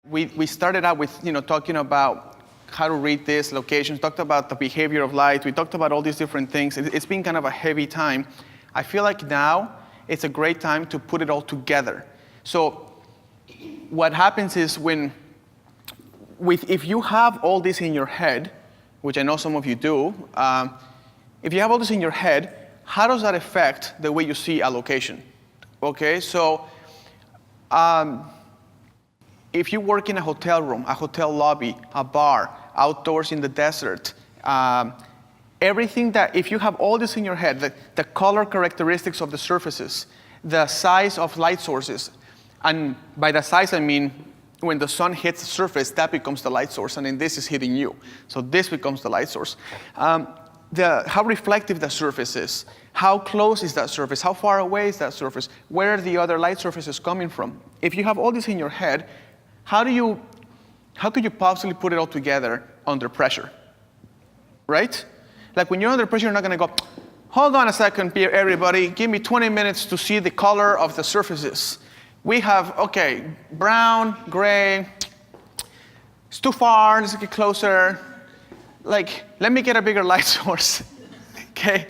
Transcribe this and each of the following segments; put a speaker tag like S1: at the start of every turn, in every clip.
S1: We started out with talking about how to read this, locations, talked about the behavior of light, we talked about all these different things. It's been kind of a heavy time. I feel like now it's a great time to put it all together. So what happens is if you have all this in your head, which I know some of you do, if you have all this in your head, how does that affect the way you see a location? Okay, so if you work in a hotel room, a hotel lobby, a bar, outdoors in the desert, everything that, if you have all this in your head, the color characteristics of the surfaces, the size of light sources, and by the size I mean when the sun hits the surface, that becomes the light source, and then this is hitting you. So this becomes the light source. How reflective the surface is, how close is that surface, how far away is that surface, where are the other light surfaces coming from? If you have all this in your head, how could you possibly put it all together under pressure, right? Like when you're under pressure, you're not gonna go, hold on a second here, everybody, give me 20 minutes to see the color of the surfaces. We have, okay, brown, gray, it's too far, let's get closer. Like, let me get a bigger light source, okay?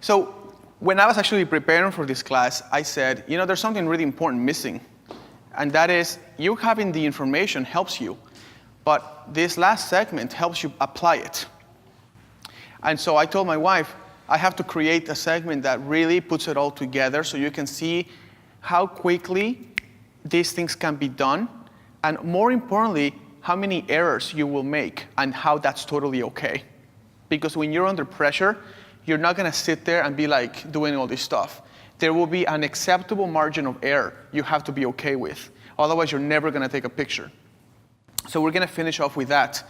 S1: So when I was actually preparing for this class, I said, there's something really important missing. And that is, you having the information helps you, but this last segment helps you apply it. And so I told my wife, I have to create a segment that really puts it all together so you can see how quickly these things can be done, and more importantly, how many errors you will make and how that's totally okay. Because when you're under pressure, you're not gonna sit there and be like doing all this stuff. There will be an acceptable margin of error you have to be okay with. Otherwise, you're never gonna take a picture. So we're gonna finish off with that.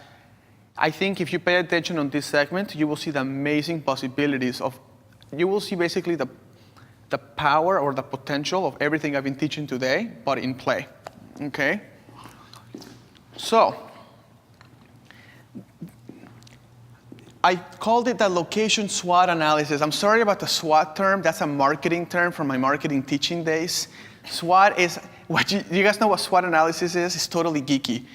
S1: I think if you pay attention on this segment, you will see the amazing possibilities you will see basically the power or the potential of everything I've been teaching today, but in play, okay? So, I called it the location SWOT analysis. I'm sorry about the SWOT term. That's a marketing term from my marketing teaching days. SWOT is, you guys know what SWOT analysis is? It's totally geeky.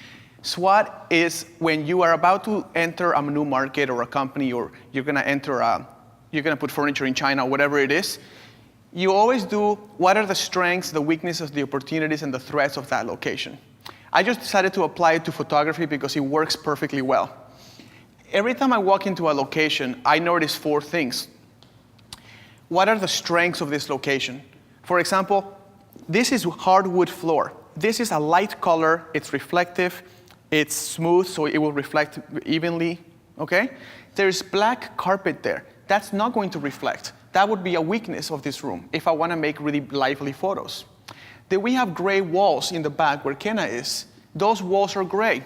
S1: SWOT is when you are about to enter a new market or a company, or you're gonna put furniture in China, or whatever it is. You always do, what are the strengths, the weaknesses, the opportunities, and the threats of that location? I just decided to apply it to photography because it works perfectly well. Every time I walk into a location, I notice 4 things. What are the strengths of this location? For example, this is hardwood floor. This is a light color, it's reflective, it's smooth, so it will reflect evenly, okay? There's black carpet there. That's not going to reflect. That would be a weakness of this room if I wanna make really lively photos. Then we have gray walls in the back where Kenna is. Those walls are gray.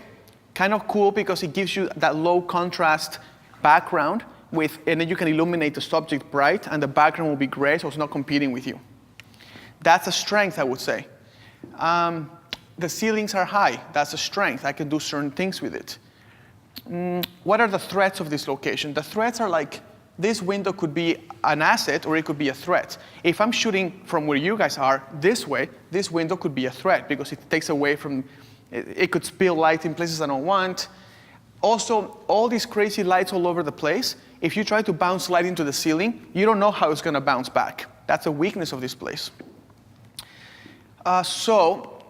S1: Kind of cool because it gives you that low contrast background and then you can illuminate the subject bright and the background will be gray so it's not competing with you. That's a strength, I would say. The ceilings are high. That's a strength. I can do certain things with it. What are the threats of this location? The threats are like, this window could be an asset or it could be a threat. If I'm shooting from where you guys are this way, this window could be a threat because it takes away from, it could spill light in places I don't want. Also, all these crazy lights all over the place, if you try to bounce light into the ceiling, you don't know how it's gonna bounce back. That's a weakness of this place. So,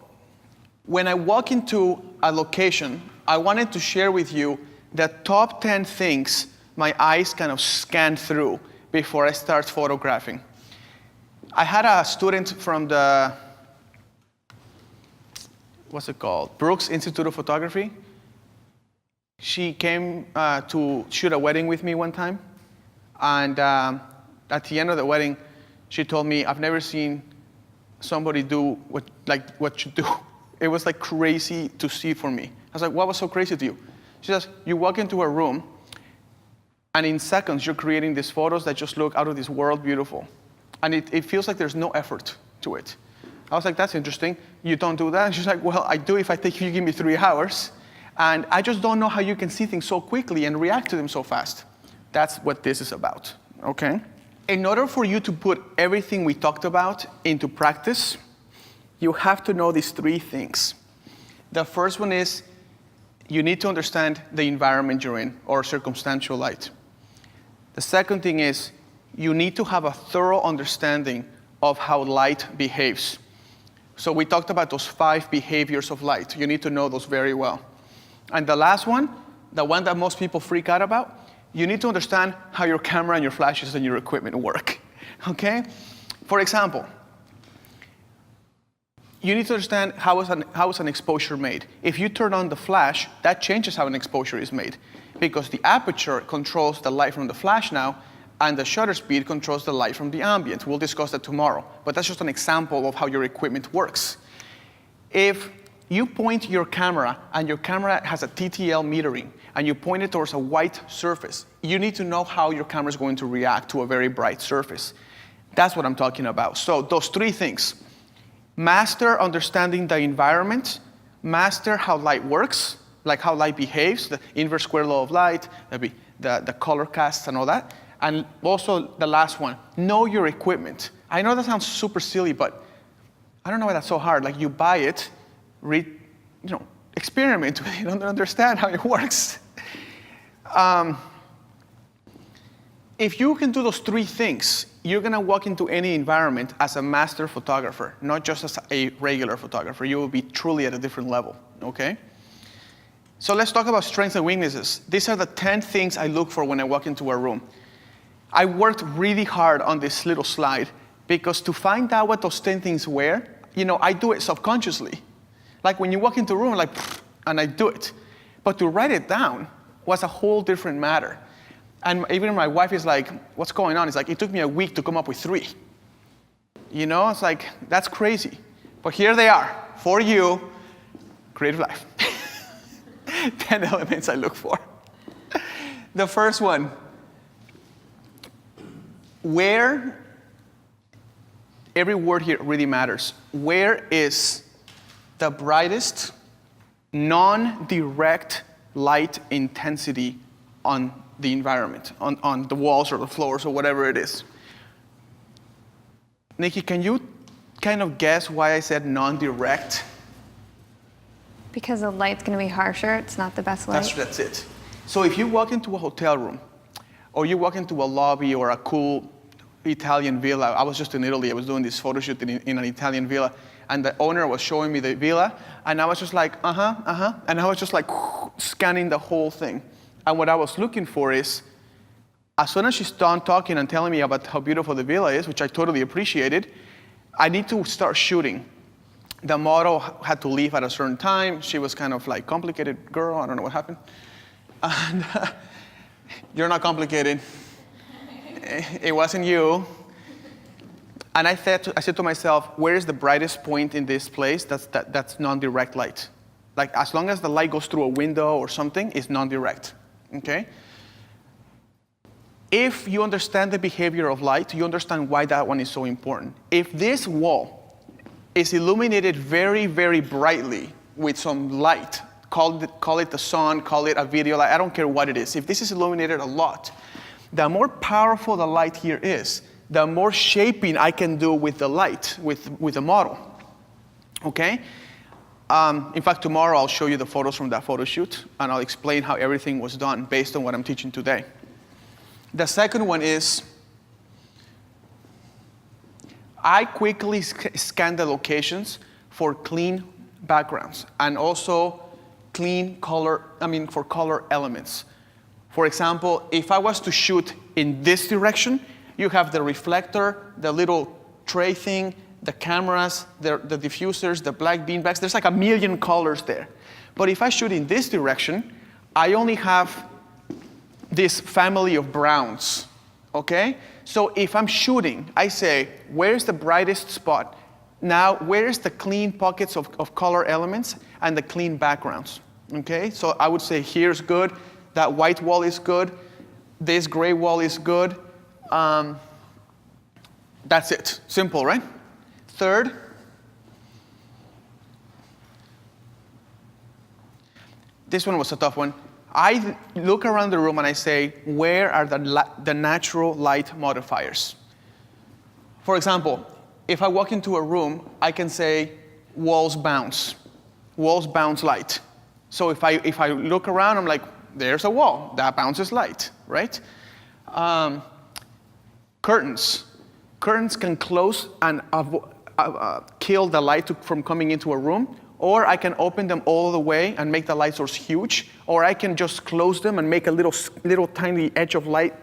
S1: when I walk into a location, I wanted to share with you the top 10 things my eyes kind of scan through before I start photographing. I had a student from the, what's it called? Brooks Institute of Photography. She came to shoot a wedding with me one time. And at the end of the wedding, she told me, I've never seen somebody do what you do. It was like crazy to see for me. I was like, what was so crazy to you? She says, you walk into a room, and in seconds, you're creating these photos that just look out of this world beautiful. And it feels like there's no effort to it. I was like, that's interesting. You don't do that? And she's like, well, I do if you give me 3 hours. And I just don't know how you can see things so quickly and react to them so fast. That's what this is about, okay? In order for you to put everything we talked about into practice, you have to know these 3 things. The first one is you need to understand the environment you're in, or circumstantial light. The second thing is you need to have a thorough understanding of how light behaves. So we talked about those 5 behaviors of light. You need to know those very well. And the last one, the one that most people freak out about, you need to understand how your camera and your flashes and your equipment work, okay? For example, you need to understand how is an exposure made. If you turn on the flash, that changes how an exposure is made, because the aperture controls the light from the flash now, and the shutter speed controls the light from the ambient. We'll discuss that tomorrow, but that's just an example of how your equipment works. If you point your camera, and your camera has a TTL metering, and you point it towards a white surface, you need to know how your camera is going to react to a very bright surface. That's what I'm talking about. So those 3 things. Master understanding the environment, master how light works, like how light behaves, the inverse square law of light, the color casts and all that. And also the last one, know your equipment. I know that sounds super silly, but I don't know why that's so hard. Like, you buy it, experiment with it, understand how it works. If you can do those 3 things, you're going to walk into any environment as a master photographer, not just as a regular photographer. You will be truly at a different level, okay? So let's talk about strengths and weaknesses. These are the 10 things I look for when I walk into a room. I worked really hard on this little slide, because to find out what those 10 things were, I do it subconsciously. Like when you walk into a room, and I do it. But to write it down was a whole different matter. And even my wife is like, what's going on? It's like, it took me a week to come up with 3. It's like, that's crazy. But here they are, for you, creative life. 10 elements I look for. The first one, where, every word here really matters. Where is the brightest, non-direct light intensity on the environment, on the walls or the floors or whatever it is? Nikki, can you kind of guess why I said non-direct?
S2: Because the light's going to be harsher. It's not the best light.
S1: That's it. So if you walk into a hotel room, or you walk into a lobby or a cool Italian villa. I was just in Italy. I was doing this photo shoot in an Italian villa, and the owner was showing me the villa, and I was just like, and I was just like scanning the whole thing. And what I was looking for is, as soon as she's done talking and telling me about how beautiful the villa is, which I totally appreciated, I need to start shooting. The model had to leave at a certain time. She was kind of like complicated girl. I don't know what happened. And you're not complicated. It wasn't you. And I said to myself, where is the brightest point in this place that's non-direct light? Like, as long as the light goes through a window or something, it's non-direct, okay? If you understand the behavior of light, you understand why that one is so important. If this wall is illuminated very, very brightly with some light, call it the sun, call it a video light, I don't care what it is. If this is illuminated a lot, the more powerful the light here is, the more shaping I can do with the light, with the model, okay? In fact, tomorrow I'll show you the photos from that photo shoot, and I'll explain how everything was done based on what I'm teaching today. The second one is, I quickly scan the locations for clean backgrounds and also clean color, for color elements. For example, if I was to shoot in this direction, you have the reflector, the little tray thing, the cameras, the diffusers, the black beanbags. There's like a million colors there. But if I shoot in this direction, I only have this family of browns, okay? So if I'm shooting, I say, where's the brightest spot? Now, where's the clean pockets of color elements and the clean backgrounds, okay? So I would say here's good, that white wall is good, this gray wall is good. That's it, simple, right? Third, this one was a tough one. I look around the room and I say, where are the natural light modifiers? For example, if I walk into a room, I can say, walls bounce. Walls bounce light. So if I look around, I'm like, there's a wall. That bounces light, right? Curtains. Curtains can close and kill the light from coming into a room, or I can open them all the way and make the light source huge, or I can just close them and make a little tiny edge of light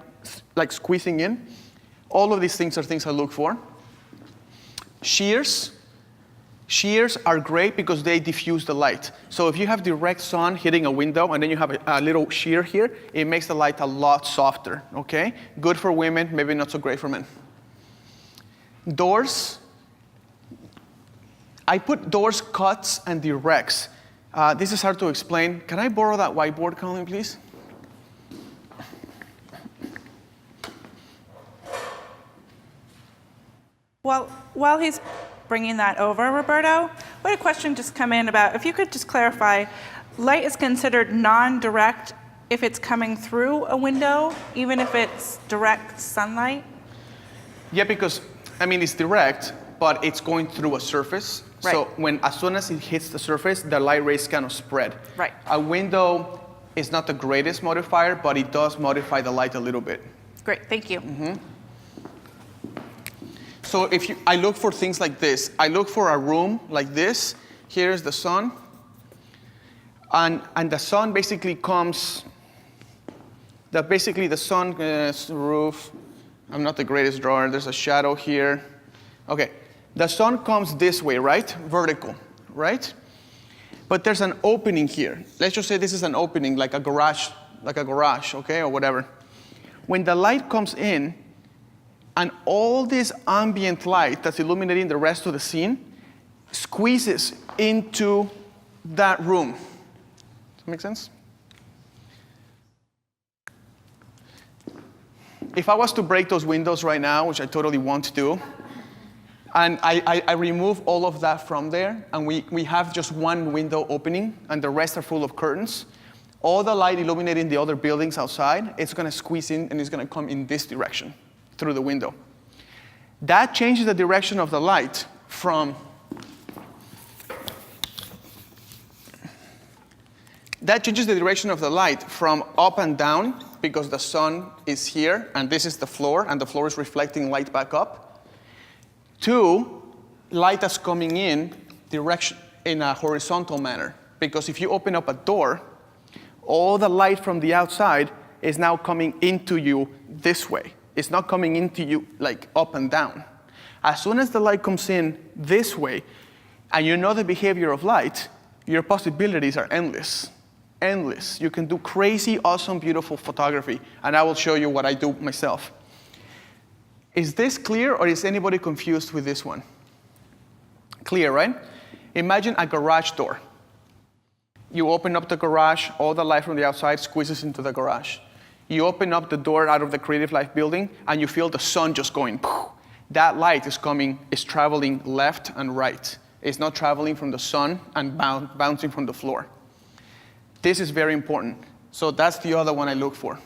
S1: like squeezing in. All of these things are things I look for. Shears. Shears are great because they diffuse the light. So if you have direct sun hitting a window and then you have a little shear here, it makes the light a lot softer, okay? Good for women, maybe not so great for men. Doors. I put doors, cuts, and directs. This is hard to explain. Can I borrow that whiteboard, Colin, please?
S3: Well, while he's bringing that over, Roberto, we had a question just come in about, if you could just clarify, light is considered non-direct if it's coming through a window, even if it's direct sunlight?
S1: Yeah, because, I mean, it's direct, but it's going through a surface.
S3: Right.
S1: So as soon as it hits the surface, the light rays kind of spread.
S3: Right.
S1: A window is not the greatest modifier, but it does modify the light a little bit.
S3: Great, thank you.
S1: Mm-hmm. So I look for things like this. I look for a room like this. Here's the sun. And the sun basically comes, the sun, roof. I'm not the greatest drawer. There's a shadow here. Okay, the sun comes this way, right? Vertical, right? But there's an opening here. Let's just say this is an opening, like a garage, okay, or whatever. When the light comes in, and all this ambient light that's illuminating the rest of the scene squeezes into that room. Does that make sense? If I was to break those windows right now, which I totally won't do, and I remove all of that from there, and we have just one window opening, and the rest are full of curtains, all the light illuminating the other buildings outside, it's going to squeeze in, and it's going to come in this direction through the window. That changes the direction of the light from up and down, because the sun is here, and this is the floor, and the floor is reflecting light back up, to light that's coming in direction in a horizontal manner. Because if you open up a door, all the light from the outside is now coming into you this way. It's not coming into you like up and down. As soon as the light comes in this way, and you know the behavior of light, your possibilities are endless. Endless. You can do crazy, awesome, beautiful photography, and I will show you what I do myself. Is this clear, or is anybody confused with this one? Clear, right? Imagine a garage door. You open up the garage, all the light from the outside squeezes into the garage. You open up the door out of the Creative Life building, and you feel the sun just going, poof. That light is traveling left and right. It's not traveling from the sun and bouncing from the floor. This is very important. So that's the other one I look for.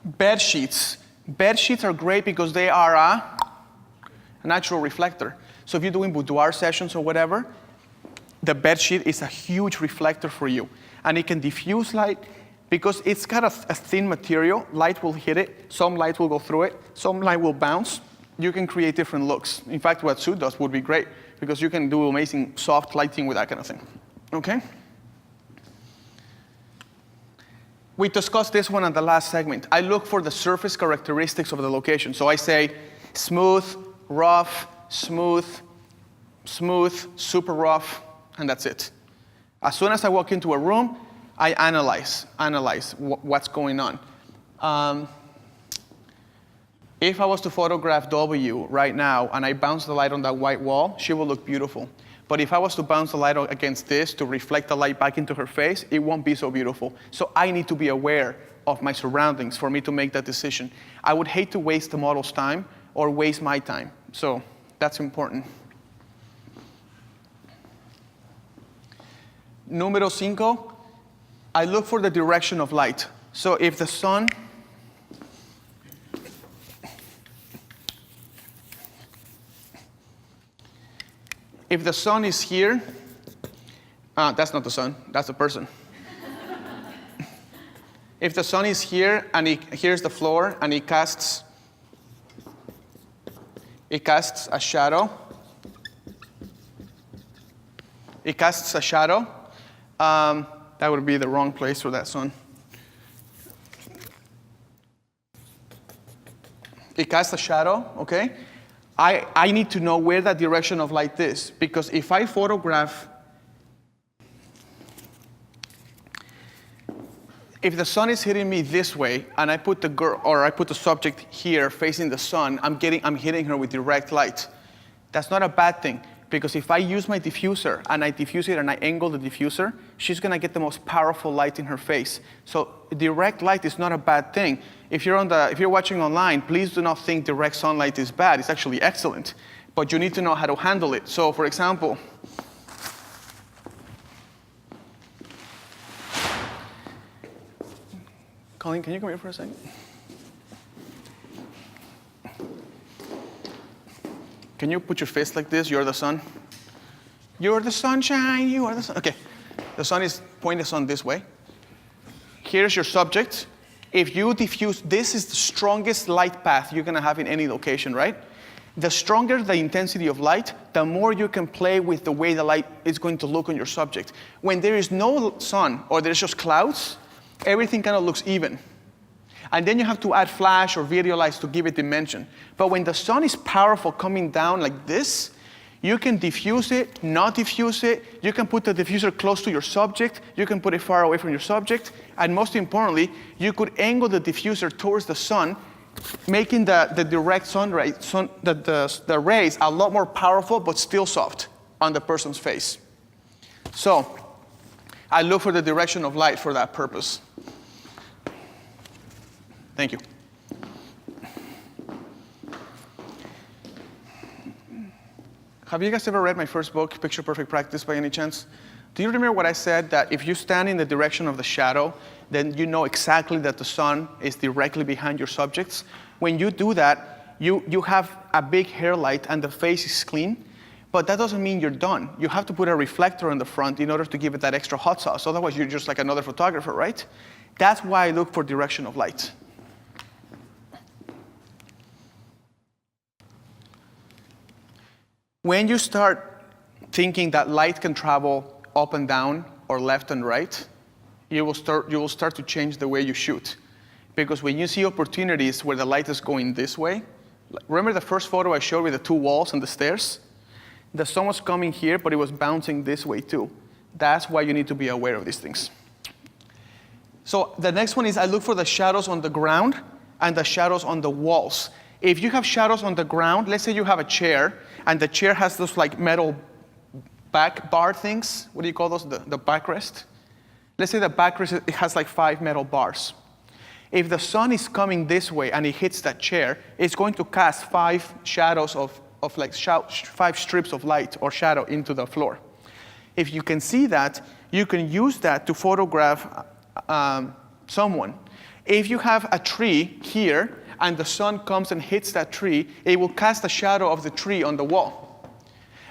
S1: Bed sheets. Bed sheets are great because they are a natural reflector. So if you're doing boudoir sessions or whatever, the bed sheet is a huge reflector for you. And it can diffuse light because it's got a thin material. Light will hit it. Some light will go through it. Some light will bounce. You can create different looks. In fact, what Sue does would be great because you can do amazing soft lighting with that kind of thing. Okay? We discussed this one in the last segment. I look for the surface characteristics of the location. So I say smooth, rough, smooth, super rough, and that's it. As soon as I walk into a room, I analyze what's going on. If I was to photograph W right now and I bounce the light on that white wall, she will look beautiful. But if I was to bounce the light against this to reflect the light back into her face, it won't be so beautiful. So I need to be aware of my surroundings for me to make that decision. I would hate to waste the model's time or waste my time. So that's important. Número 5, I look for the direction of light. So if the sun if the sun is here, that's not the sun, that's the person. If the sun is here and here's the floor and it casts a shadow. It casts a shadow. That would be the wrong place for that sun. It casts a shadow, okay? I need to know where that direction of light is, because if I photograph, if the sun is hitting me this way and I put the girl or I put the subject here facing the sun, I'm hitting her with direct light. That's not a bad thing, because if I use my diffuser and I diffuse it and I angle the diffuser, she's gonna get the most powerful light in her face. So direct light is not a bad thing. If you're watching online, please do not think direct sunlight is bad. It's actually excellent, but you need to know how to handle it. So for example, Colleen, can you come here for a second? Can you put your fist like this? You're the sun. You're the sunshine, you are the sun. Okay, the sun is pointing the sun this way. Here's your subject. If you diffuse, this is the strongest light path you're gonna have in any location, right? The stronger the intensity of light, the more you can play with the way the light is going to look on your subject. When there is no sun or there's just clouds, everything kind of looks even. And then you have to add flash or video lights to give it dimension. But when the sun is powerful coming down like this, you can diffuse it, not diffuse it. You can put the diffuser close to your subject. You can put it far away from your subject. And most importantly, you could angle the diffuser towards the sun, making the direct sun ray, the rays a lot more powerful, but still soft on the person's face. So I look for the direction of light for that purpose. Thank you. Have you guys ever read my first book, Picture Perfect Practice, by any chance? Do you remember what I said, that if you stand in the direction of the shadow, then you know exactly that the sun is directly behind your subjects? When you do that, you have a big hair light and the face is clean, but that doesn't mean you're done. You have to put a reflector on the front in order to give it that extra hot sauce. Otherwise, you're just like another photographer, right? That's why I look for direction of light. When you start thinking that light can travel up and down or left and right, you will start to change the way you shoot. Because when you see opportunities where the light is going this way, remember the first photo I showed with the two walls and the stairs? The sun was coming here, but it was bouncing this way too. That's why you need to be aware of these things. So the next one is I look for the shadows on the ground and the shadows on the walls. If you have shadows on the ground, let's say you have a chair, and the chair has those like metal back bar things. What do you call those? The backrest? Let's say the backrest, it has like 5 metal bars. If the sun is coming this way and it hits that chair, it's going to cast 5 shadows of like 5 strips of light or shadow into the floor. If you can see that, you can use that to photograph someone. If you have a tree here, and the sun comes and hits that tree, it will cast a shadow of the tree on the wall.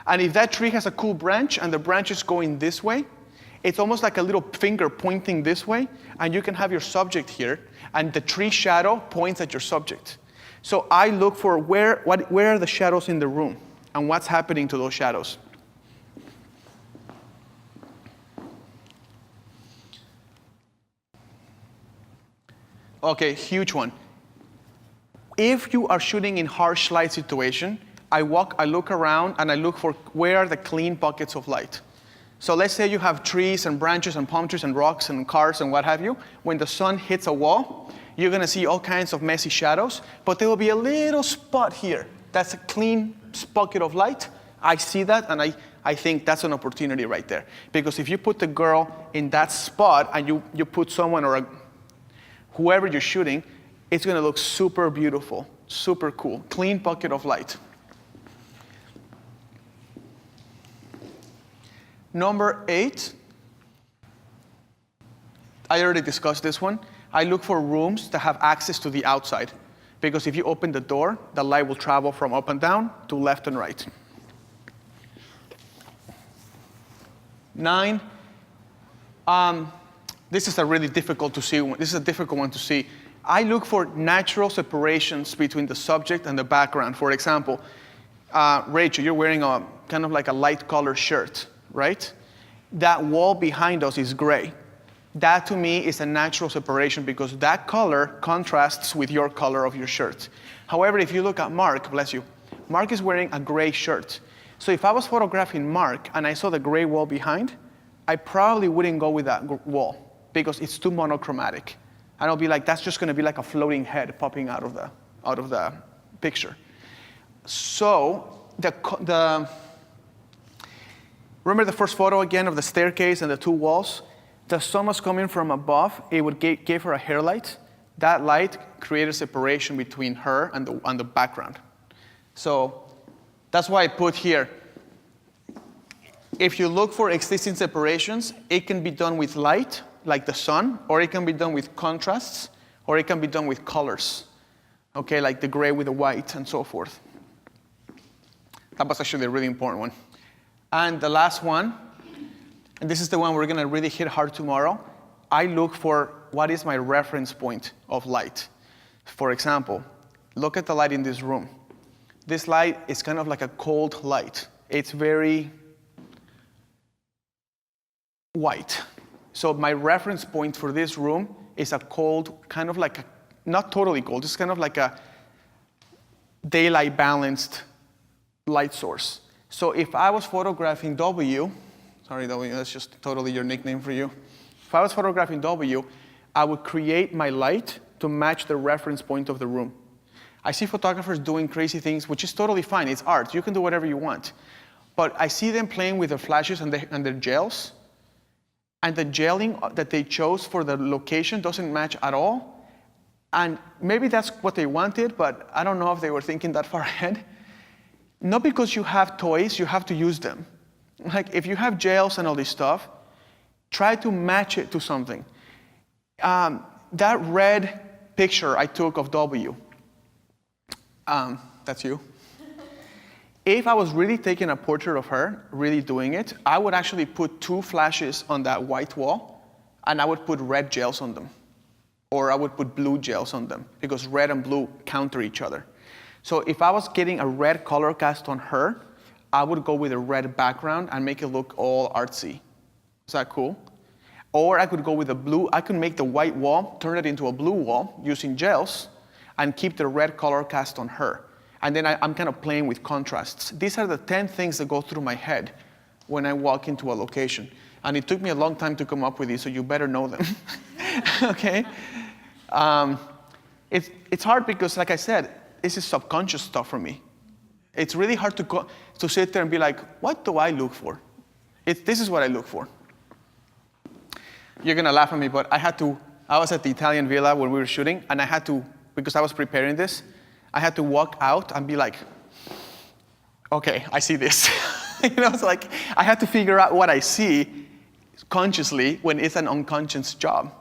S1: And if that tree has a cool branch and the branch is going this way, it's almost like a little finger pointing this way, and you can have your subject here, and the tree shadow points at your subject. So I look for where are the shadows in the room, and what's happening to those shadows. Okay, huge one. If you are shooting in harsh light situation, I look around and I look for where are the clean pockets of light. So let's say you have trees and branches and palm trees and rocks and cars and what have you. When the sun hits a wall, you're gonna see all kinds of messy shadows, but there will be a little spot here. That's a clean pocket of light. I see that and I think that's an opportunity right there. Because if you put the girl in that spot and you put someone or whoever you're shooting, it's gonna look super beautiful, super cool. Clean pocket of light. Number 8, I already discussed this one. I look for rooms that have access to the outside. Because if you open the door, the light will travel from up and down to left and right. 9. This is a really difficult to see. This is a difficult one to see. I look for natural separations between the subject and the background. For example, Rachel, you're wearing a kind of like a light color shirt, right? That wall behind us is gray. That to me is a natural separation because that color contrasts with your color of your shirt. However, if you look at Mark, bless you, Mark is wearing a gray shirt. So if I was photographing Mark and I saw the gray wall behind, I probably wouldn't go with that wall because it's too monochromatic. And I'll be like, that's just going to be like a floating head popping out of the picture. So remember the first photo again of the staircase and the 2 walls? The sun was coming from above. It would give her a hair light. That light created separation between her and the background. So that's why I put here, if you look for existing separations, it can be done with light, like the sun, or it can be done with contrasts, or it can be done with colors, okay, like the gray with the white and so forth. That was actually a really important one. And the last one, and this is the one we're going to really hit hard tomorrow, I look for what is my reference point of light. For example, look at the light in this room. This light is kind of like a cold light. It's very white. So my reference point for this room is a cold, kind of like not totally cold, it's kind of like a daylight balanced light source. So if I was photographing W, sorry W, that's just totally your nickname for you. If I was photographing W, I would create my light to match the reference point of the room. I see photographers doing crazy things, which is totally fine. It's art. You can do whatever you want. But I see them playing with their flashes and their gels, and the gelling that they chose for the location doesn't match at all. And maybe that's what they wanted, but I don't know if they were thinking that far ahead. Not because you have toys, you have to use them. Like if you have gels and all this stuff, try to match it to something. That red picture I took of W, that's you. If I was really taking a portrait of her, really doing it, I would actually put 2 flashes on that white wall, and I would put red gels on them. Or I would put blue gels on them, because red and blue counter each other. So if I was getting a red color cast on her, I would go with a red background and make it look all artsy. Is that cool? Or I could go with a blue. I could make the white wall, turn it into a blue wall using gels, and keep the red color cast on her. And then I'm kind of playing with contrasts. These are the 10 things that go through my head when I walk into a location. And it took me a long time to come up with these, so you better know them. Okay? It's hard because, like I said, this is subconscious stuff for me. It's really hard to sit there and be like, what do I look for? This is what I look for. You're going to laugh at me, but I was at the Italian villa when we were shooting, and I had to, because I was preparing this, I had to walk out and be like, okay, I see this. It's like I had to figure out what I see consciously when it's an unconscious job,